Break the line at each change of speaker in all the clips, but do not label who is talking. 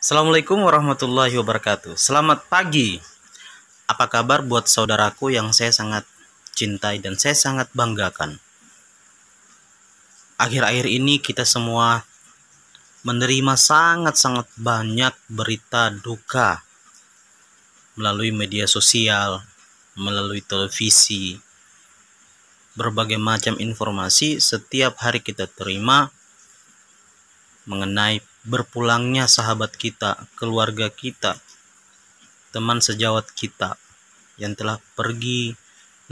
Assalamualaikum warahmatullahi wabarakatuh. Selamat pagi. Apa kabar buat saudaraku yang saya sangat cintai dan saya sangat banggakan? Akhir-akhir ini kita semua menerima sangat-sangat banyak berita duka melalui media sosial, melalui televisi, berbagai macam informasi setiap hari kita terima mengenai berpulangnya sahabat kita, keluarga kita, teman sejawat kita yang telah pergi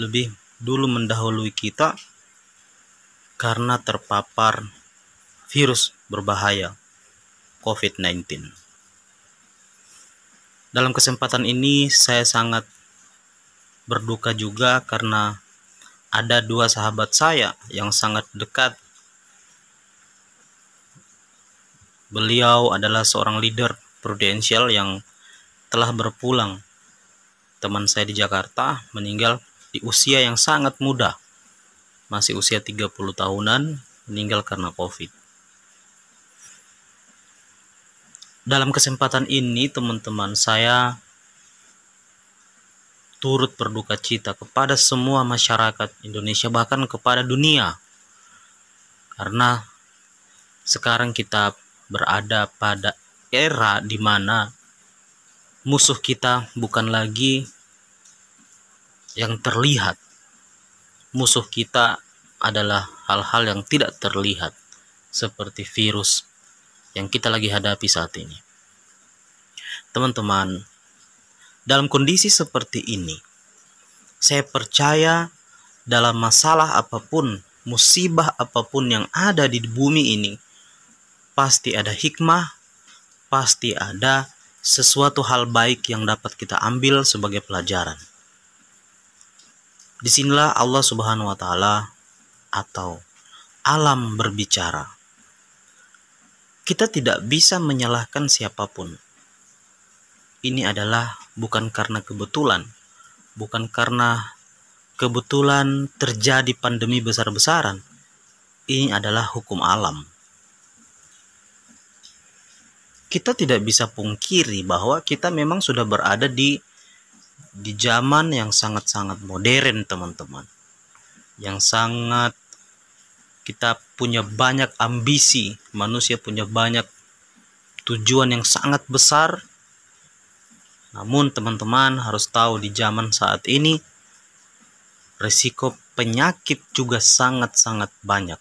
lebih dulu mendahului kita karena terpapar virus berbahaya COVID-19. Dalam kesempatan ini saya sangat berduka juga karena ada dua sahabat saya yang sangat dekat. Beliau adalah seorang leader prudensial yang telah berpulang. Teman saya di Jakarta meninggal di usia yang sangat muda. Masih usia 30 tahunan, meninggal karena COVID. Dalam kesempatan ini, teman-teman, saya turut berduka cita kepada semua masyarakat Indonesia, bahkan kepada dunia. Karena sekarang kita berada pada era di mana musuh kita bukan lagi yang terlihat. Musuh kita adalah hal-hal yang tidak terlihat, seperti virus yang kita lagi hadapi saat ini. Teman-teman, dalam kondisi seperti ini, saya percaya dalam masalah apapun, musibah apapun yang ada di bumi ini, pasti ada hikmah, pasti ada sesuatu hal baik yang dapat kita ambil sebagai pelajaran. Disinilah Allah Subhanahu wa Ta'ala atau alam berbicara. Kita tidak bisa menyalahkan siapapun. Ini adalah bukan karena kebetulan, bukan karena kebetulan terjadi pandemi besar-besaran. Ini adalah hukum alam. Kita tidak bisa pungkiri bahwa kita memang sudah berada di zaman yang sangat-sangat modern, teman-teman. Yang sangat kita punya banyak ambisi, manusia punya banyak tujuan yang sangat besar. Namun teman-teman harus tahu di zaman saat ini risiko penyakit juga sangat-sangat banyak.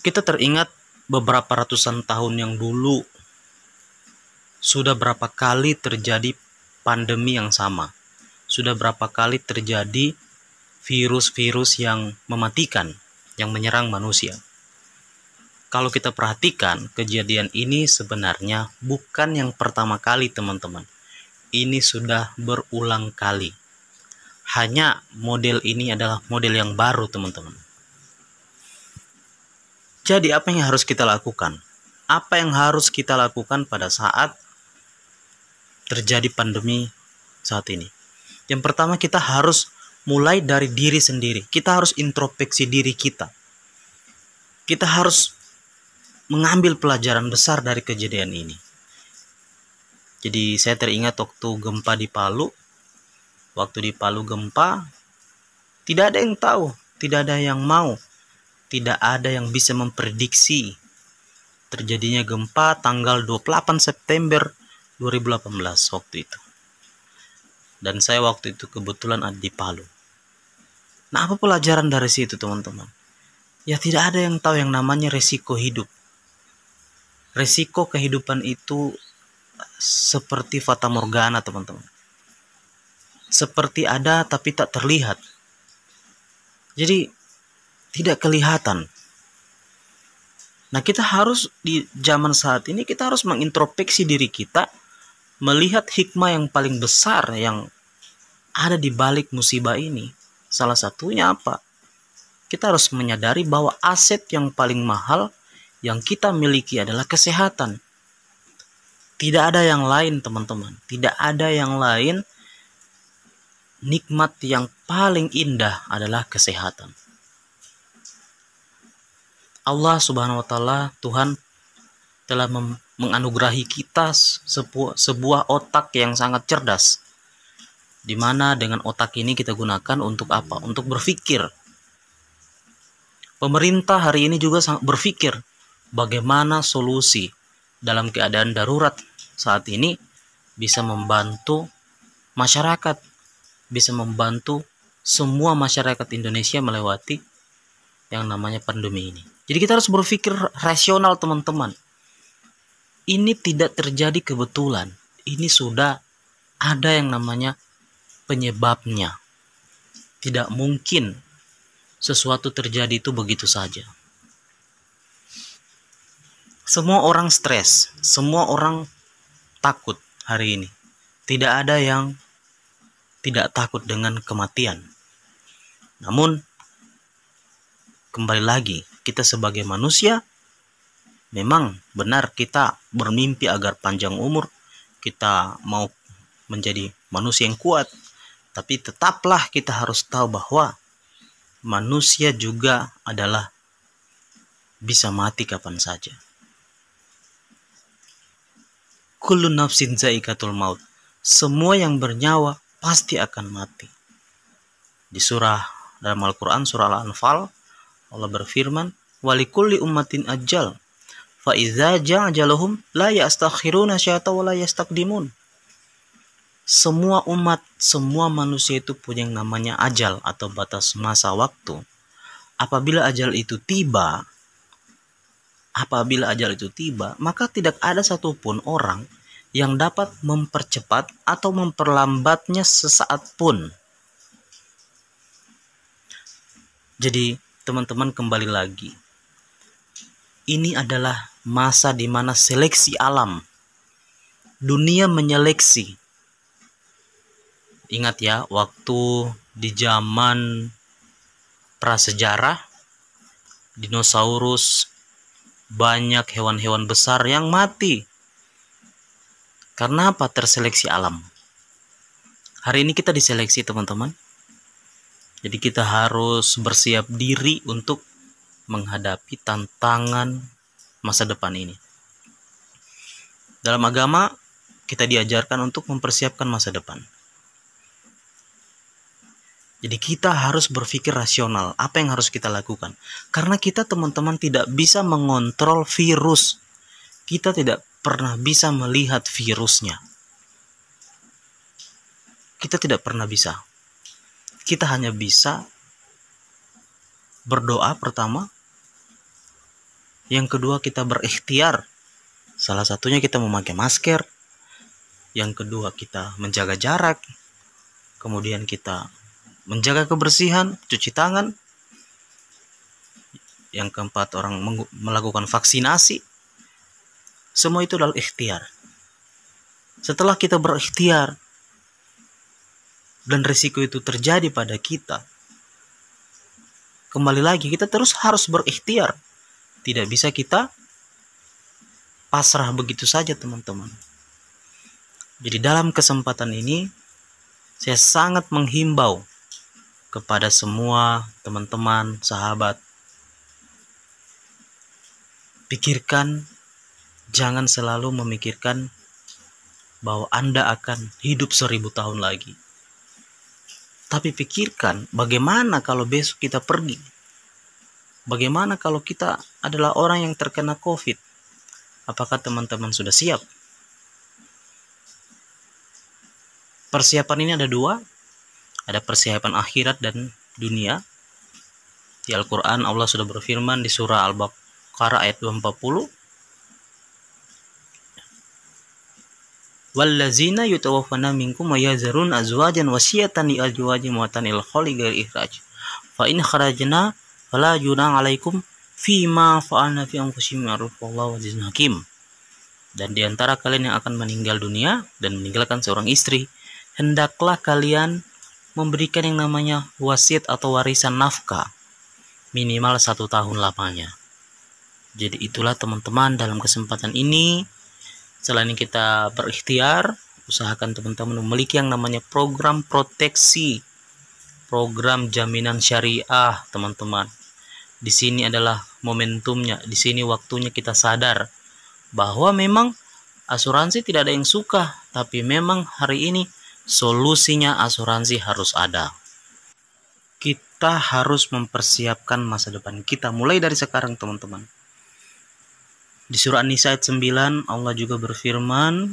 Kita teringat beberapa ratusan tahun yang dulu sudah berapa kali terjadi pandemi yang sama. Sudah berapa kali terjadi virus-virus yang mematikan, yang menyerang manusia. Kalau kita perhatikan, kejadian ini sebenarnya bukan yang pertama kali, teman-teman. Ini sudah berulang kali. Hanya model ini adalah model yang baru, teman-teman. Jadi apa yang harus kita lakukan? Apa yang harus kita lakukan pada saat terjadi pandemi saat ini? Yang pertama, kita harus mulai dari diri sendiri. Kita harus introspeksi diri kita. Kita harus mengambil pelajaran besar dari kejadian ini. Jadi saya teringat waktu gempa di Palu. Waktu di Palu gempa, tidak ada yang tahu, tidak ada yang mau. Tidak ada yang bisa memprediksi terjadinya gempa tanggal 28 September 2018 waktu itu. Dan saya waktu itu kebetulan ada di Palu. Nah, apa pelajaran dari situ, teman-teman? Ya, tidak ada yang tahu yang namanya resiko hidup. Resiko kehidupan itu seperti fata morgana, teman-teman. Seperti ada tapi tak terlihat. Jadi tidak kelihatan. Nah, kita harus di zaman saat ini kita harus mengintrospeksi diri kita, melihat hikmah yang paling besar yang ada di balik musibah ini. Salah satunya apa? Kita harus menyadari bahwa aset yang paling mahal yang kita miliki adalah kesehatan. Tidak ada yang lain, teman-teman. Tidak ada yang lain. Nikmat yang paling indah adalah kesehatan. Allah Subhanahu wa Ta'ala, Tuhan telah menganugerahi kita sebuah otak yang sangat cerdas, di mana dengan otak ini kita gunakan untuk apa? Untuk berpikir. Pemerintah hari ini juga sangat berpikir bagaimana solusi dalam keadaan darurat saat ini bisa membantu masyarakat, bisa membantu semua masyarakat Indonesia melewati yang namanya pandemi ini. Jadi kita harus berpikir rasional, teman-teman. Ini tidak terjadi kebetulan. Ini sudah ada yang namanya penyebabnya. Tidak mungkin sesuatu terjadi itu begitu saja. Semua orang stres, semua orang takut hari ini. Tidak ada yang tidak takut dengan kematian. Namun, kembali lagi, kita sebagai manusia, memang benar kita bermimpi agar panjang umur, kita mau menjadi manusia yang kuat, tapi tetaplah kita harus tahu bahwa manusia juga adalah bisa mati kapan saja. Kullu nafsin za'iqatul maut. Semua yang bernyawa pasti akan mati. Di surah dalam Al-Quran, surah Al-Anfal, Allah berfirman, walikulli ummatin ajal. Fa idza ja'a ajaluhum la yastakhiruna syata wa la yastaqdimun. Semua umat, semua manusia itu punya yang namanya ajal atau batas masa waktu. Apabila ajal itu tiba, maka tidak ada satupun orang yang dapat mempercepat atau memperlambatnya sesaat pun. Jadi, teman-teman, kembali lagi. Ini adalah masa di mana seleksi alam. Dunia menyeleksi. Ingat ya, waktu di zaman prasejarah, dinosaurus, banyak hewan-hewan besar yang mati. Karena apa? Terseleksi alam. Hari ini kita diseleksi, teman-teman. Jadi kita harus bersiap diri untuk menghadapi tantangan masa depan ini. Dalam agama, kita diajarkan untuk mempersiapkan masa depan. Jadi kita harus berpikir rasional, apa yang harus kita lakukan. Karena kita, teman-teman, tidak bisa mengontrol virus. Kita tidak pernah bisa melihat virusnya. Kita tidak pernah bisa. Kita hanya bisa berdoa pertama. Yang kedua, kita berikhtiar. Salah satunya kita memakai masker. Yang kedua, kita menjaga jarak. Kemudian kita menjaga kebersihan, cuci tangan. Yang keempat, orang melakukan vaksinasi. Semua itu adalah ikhtiar. Setelah kita berikhtiar dan risiko itu terjadi pada kita, kembali lagi kita terus harus berikhtiar. Tidak bisa kita pasrah begitu saja, teman-teman. Jadi dalam kesempatan ini saya sangat menghimbau kepada semua teman-teman, sahabat, pikirkan, jangan selalu memikirkan bahwa Anda akan hidup 1000 tahun lagi. Tapi pikirkan bagaimana kalau besok kita pergi. Bagaimana kalau kita adalah orang yang terkena COVID? Apakah teman-teman sudah siap? Persiapan ini ada dua. Ada persiapan akhirat dan dunia. Di Al-Quran Allah sudah berfirman di surah Al-Baqarah ayat 240. Wallazina yutawaffana minkum wa yazarun azwajan wasiyatan li azwajihim wa tanil khali ghairi ikhraj. Fa in kharajna fala junah 'alaikum fima fa'alna fi anfusihim ma'ruf wallahu azizun hakim. Dan di antara kalian yang akan meninggal dunia dan meninggalkan seorang istri, hendaklah kalian memberikan yang namanya wasiat atau warisan nafkah minimal 1 tahun lamanya. Jadi itulah, teman-teman, dalam kesempatan ini, selain kita berikhtiar, usahakan teman-teman memiliki yang namanya program proteksi, program jaminan syariah, teman-teman. Di sini adalah momentumnya, di sini waktunya kita sadar bahwa memang asuransi tidak ada yang suka, tapi memang hari ini solusinya asuransi harus ada. Kita harus mempersiapkan masa depan kita mulai dari sekarang, teman-teman. Di surah An-Nisa ayat 9 Allah juga berfirman,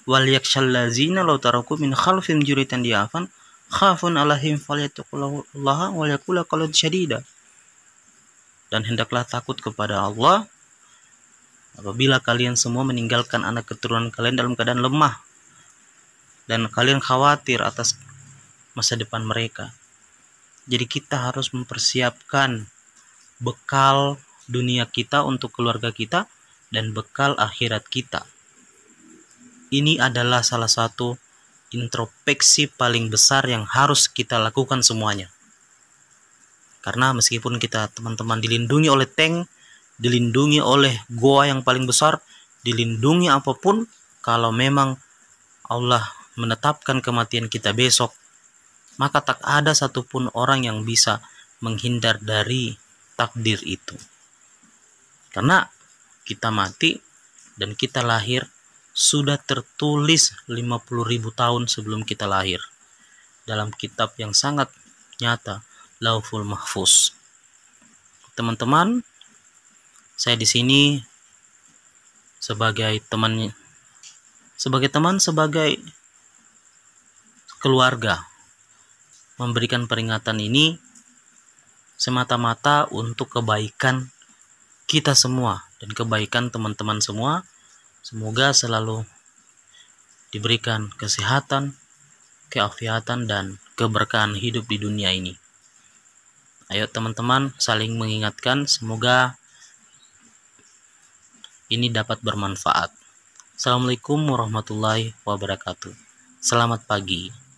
wal yakshallazina law taraku min khalfihim dzurriyyatan diafan khafun alaihim falyattaqullaha wa yaqulu qawlan syadida. Dan hendaklah takut kepada Allah apabila kalian semua meninggalkan anak keturunan kalian dalam keadaan lemah dan kalian khawatir atas masa depan mereka. Jadi kita harus mempersiapkan bekal dunia kita untuk keluarga kita dan bekal akhirat kita. Ini adalah salah satu introspeksi paling besar yang harus kita lakukan semuanya. Karena meskipun kita teman-teman dilindungi oleh tank, dilindungi oleh goa yang paling besar, dilindungi apapun, kalau memang Allah menetapkan kematian kita besok, maka tak ada satupun orang yang bisa menghindar dari takdir itu. Karena kita mati dan kita lahir sudah tertulis 50.000 tahun sebelum kita lahir dalam kitab yang sangat nyata, Lauhul Mahfuz. Teman-teman, saya di sini sebagai teman, sebagai keluarga memberikan peringatan ini semata-mata untuk kebaikan kita semua dan kebaikan teman-teman semua. Semoga selalu diberikan kesehatan, keafiatan, dan keberkahan hidup di dunia ini. Ayo teman-teman saling mengingatkan, semoga ini dapat bermanfaat. Assalamualaikum warahmatullahi wabarakatuh. Selamat pagi.